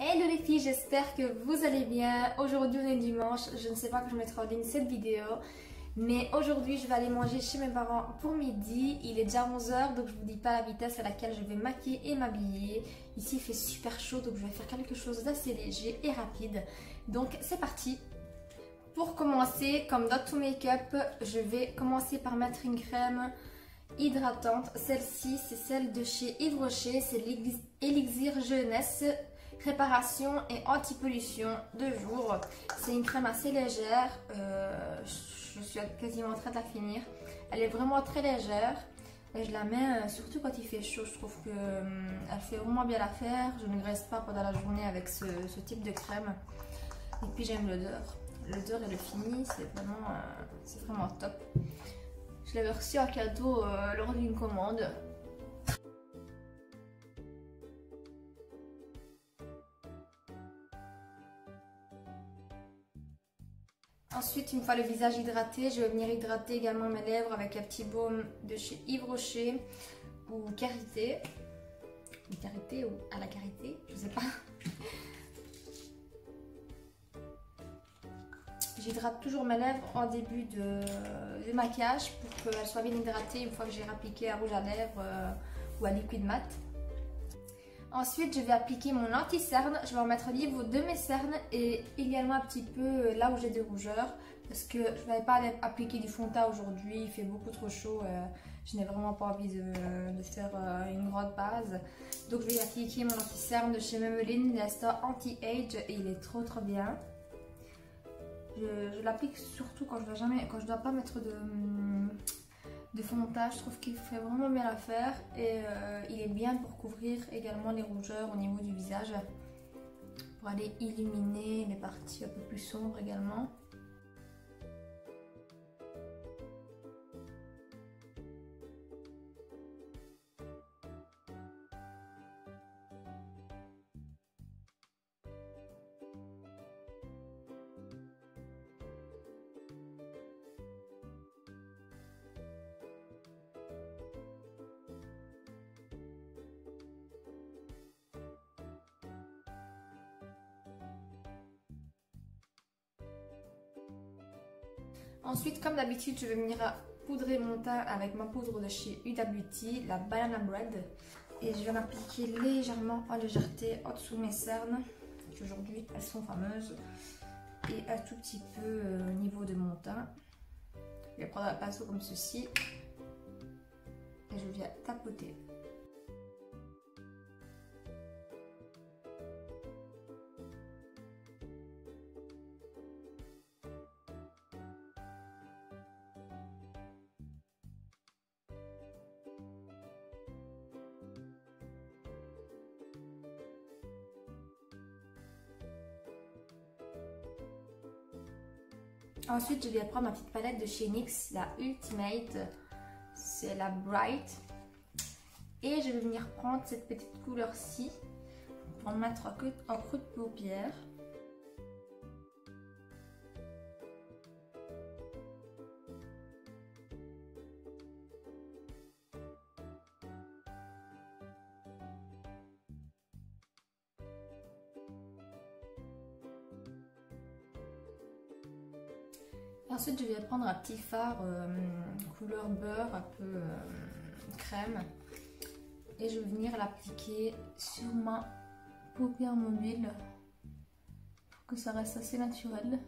Hello les filles, j'espère que vous allez bien. Aujourd'hui on est dimanche, je ne sais pas quand je mettrai en ligne cette vidéo, mais aujourd'hui je vais aller manger chez mes parents pour midi. Il est déjà 11 h, donc je vous dis pas la vitesse à laquelle je vais maquiller et m'habiller. Ici il fait super chaud, donc je vais faire quelque chose d'assez léger et rapide. Donc c'est parti. Pour commencer, comme dans tout make-up, je vais commencer par mettre une crème hydratante. Celle-ci c'est celle de chez Yves Rocher, c'est l'Elixir Jeunesse Réparation et anti-pollution de jour. C'est une crème assez légère, je suis quasiment en train de la finir. Elle est vraiment très légère et je la mets surtout quand il fait chaud. Je trouve qu'elle fait vraiment bien l'affaire. Je ne graisse pas pendant la journée avec ce type de crème. Et puis j'aime l'odeur. L'odeur et le fini, c'est vraiment top. Je l'avais reçu en cadeau lors d'une commande. Ensuite, une fois le visage hydraté, je vais venir hydrater également mes lèvres avec un petit baume de chez Yves Rocher ou Karité. Ou Karité ou à la Karité, je sais pas. J'hydrate toujours mes lèvres en début de maquillage pour qu'elles soient bien hydratées une fois que j'ai appliqué un rouge à lèvres ou un liquide mat. Ensuite, je vais appliquer mon anti-cerne. Je vais en mettre au niveau de mes cernes et également un petit peu là où j'ai des rougeurs. Parce que je n'avais pas appliqué du fond de teint aujourd'hui, il fait beaucoup trop chaud. Je n'ai vraiment pas envie de faire une grande base. Donc je vais appliquer mon anti-cerne de chez Maybelline, l'Insta Anti-Age, et il est trop bien. Je l'applique surtout quand je dois pas mettre de fond de teint. Je trouve qu'il fait vraiment bien l'affaire et il est bien pour couvrir également les rougeurs au niveau du visage, pour aller illuminer les parties un peu plus sombres également. Ensuite, comme d'habitude, je vais venir poudrer mon teint avec ma poudre de chez Huda Beauty, la Banana Bread. Et je vais l'appliquer légèrement en légèreté en dessous de mes cernes, qui aujourd'hui elles sont fameuses. Et un tout petit peu au niveau de mon teint. Je vais prendre un pinceau comme ceci. Et je viens tapoter. Ensuite, je vais prendre ma petite palette de chez NYX, la Ultimate, c'est la Bright. Et je vais venir prendre cette petite couleur-ci pour mettre en creux de paupière. Ensuite, je vais prendre un petit fard couleur beurre, un peu crème. Et je vais venir l'appliquer sur ma paupière mobile pour que ça reste assez naturel.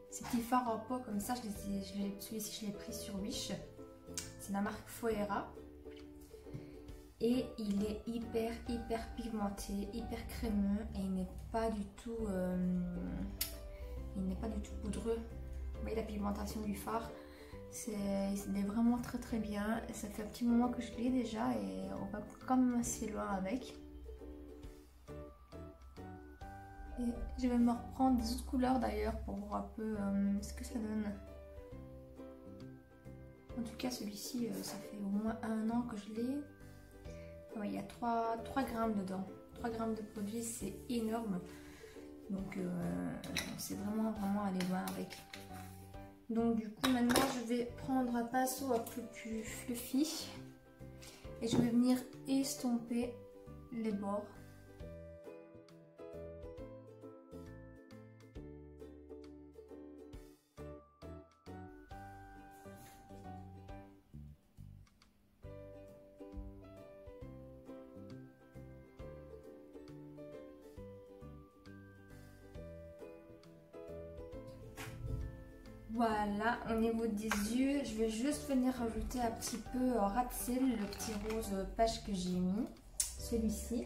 Ces petits fards en pot comme ça, celui-ci je l'ai pris sur Wish. C'est la marque Foera. Et il est hyper pigmenté, hyper crémeux et il n'est pas du tout poudreux. Vous voyez la pigmentation du fard, c'est vraiment très bien. Ça fait un petit moment que je l'ai déjà et on va quand même assez loin avec. Et je vais me reprendre des autres couleurs d'ailleurs pour voir un peu ce que ça donne. En tout cas celui-ci, ça fait au moins 1 an que je l'ai. Ouais, il y a 3 grammes dedans. 3 grammes de produit, c'est énorme. Donc c'est vraiment aller loin avec. Donc du coup maintenant je vais prendre un pinceau un peu plus fluffy Et je vais venir estomper les bords. Voilà, au niveau des yeux, je vais juste venir rajouter un petit peu ras de cils, le petit rose pêche que j'ai mis, celui-ci.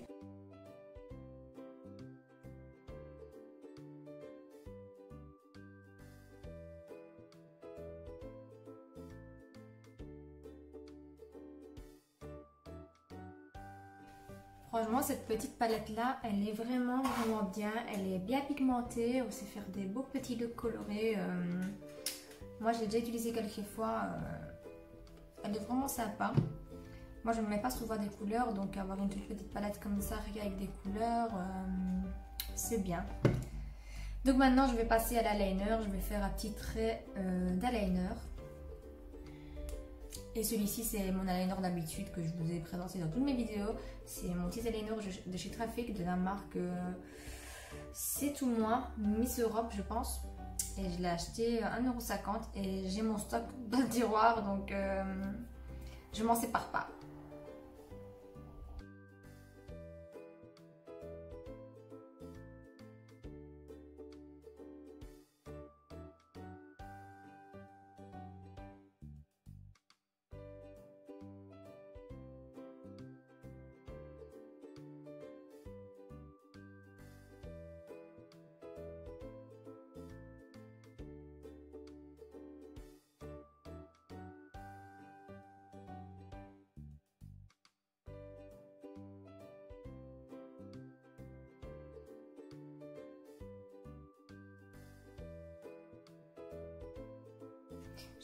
Franchement, cette petite palette là, elle est vraiment bien. Elle est bien pigmentée. On sait faire des beaux petits looks colorés. Moi, je l'ai déjà utilisée quelques fois. Elle est vraiment sympa. Moi, je ne mets pas souvent des couleurs. Donc, avoir une toute petite palette comme ça, avec des couleurs, c'est bien. Donc, maintenant, je vais passer à l'eyeliner. Je vais faire un petit trait d'eyeliner. Et celui-ci, c'est mon eyeliner d'habitude que je vous ai présenté dans toutes mes vidéos. C'est mon petit eyeliner de chez Traffic, de la marque C'est tout moi, Miss Europe, je pense. Et je l'ai acheté à 1,50 € et j'ai mon stock dans le tiroir, donc je m'en sépare pas.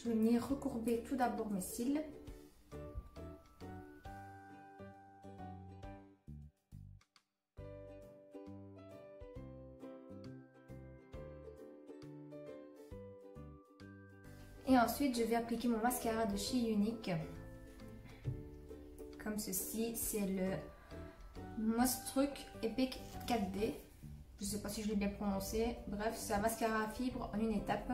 Je vais venir recourber tout d'abord mes cils. Et ensuite, je vais appliquer mon mascara de chez Unique. Comme ceci, c'est le Mostruc Epic 4D. Je ne sais pas si je l'ai bien prononcé. Bref, c'est un mascara à fibres en une étape.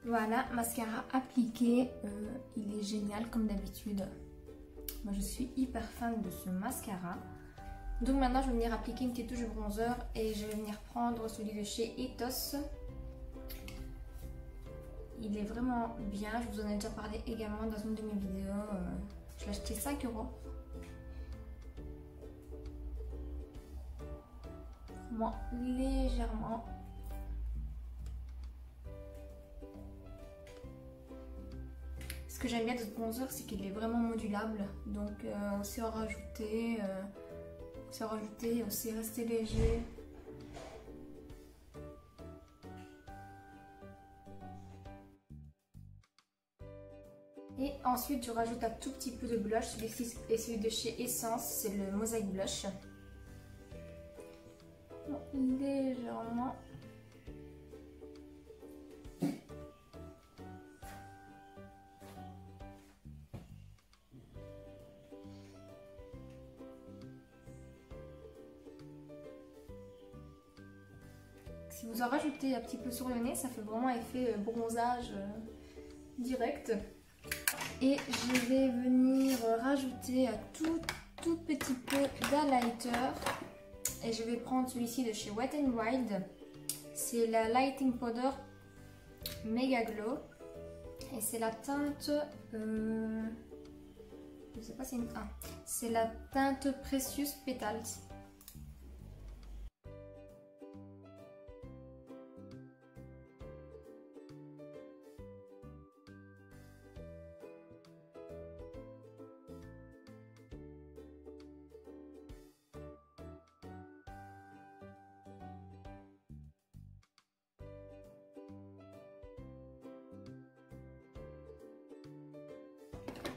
Voilà, mascara appliqué, il est génial comme d'habitude. Moi je suis hyper fan de ce mascara. Donc maintenant je vais venir appliquer une petite touche de bronzer et je vais venir prendre celui de chez Ethos. Il est vraiment bien, je vous en ai déjà parlé également dans une de mes vidéos. Je l'ai acheté 5 €. Vraiment légèrement. Ce que j'aime bien de ce bronzer, c'est qu'il est vraiment modulable. Donc on sait en rajouter, on sait rester léger. Et ensuite je rajoute un tout petit peu de blush. Celui-ci est celui de chez Essence, c'est le Mosaic Blush. Légèrement. Si vous en rajoutez un petit peu sur le nez, ça fait vraiment effet bronzage direct. Et je vais venir rajouter un tout petit peu d'highlighter. Et je vais prendre celui-ci de chez Wet n Wild. C'est la Lighting Powder Mega Glow. Et c'est la teinte... je sais pas si c'est une... Ah, c'est la teinte Precious Petals.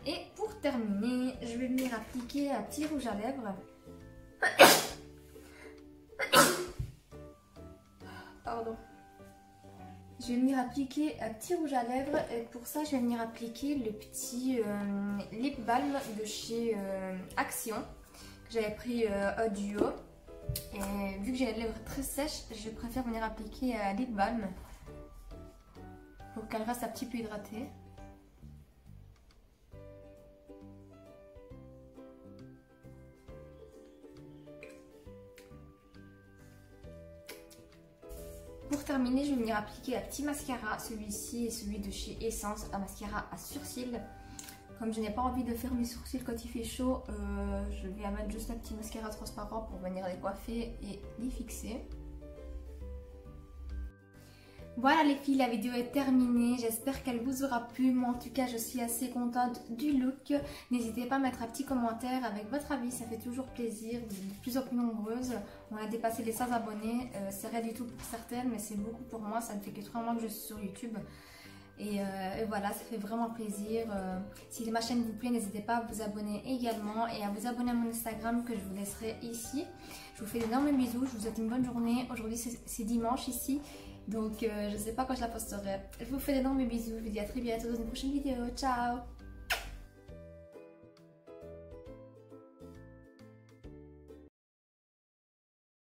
Et pour terminer, je vais venir appliquer un petit rouge à lèvres. Pardon. Je vais venir appliquer un petit rouge à lèvres et pour ça je vais venir appliquer le petit lip balm de chez Action. J'avais pris un duo et vu que j'ai les lèvres très sèches, je préfère venir appliquer un lip balm pour qu'elle reste un petit peu hydratée. Pour terminer, je vais venir appliquer un petit mascara. Celui-ci est celui de chez Essence, un mascara à sourcils. Comme je n'ai pas envie de faire mes sourcils quand il fait chaud, je vais mettre juste un petit mascara transparent pour venir les coiffer et les fixer. Voilà les filles, la vidéo est terminée, j'espère qu'elle vous aura plu. Moi en tout cas je suis assez contente du look. N'hésitez pas à mettre un petit commentaire avec votre avis, ça fait toujours plaisir, vous êtes de plus en plus nombreuses. On a dépassé les 100 abonnés, c'est rien du tout pour certaines mais c'est beaucoup pour moi, ça ne fait que 3 mois que je suis sur YouTube. Et voilà, ça fait vraiment plaisir. Si ma chaîne vous plaît, n'hésitez pas à vous abonner également et à vous abonner à mon Instagram que je vous laisserai ici. Je vous fais d'énormes bisous, je vous souhaite une bonne journée. Aujourd'hui c'est dimanche ici. Donc je ne sais pas quand je la posterai. Je vous fais d'énormes bisous, je vous dis à très bientôt dans une prochaine vidéo. Ciao!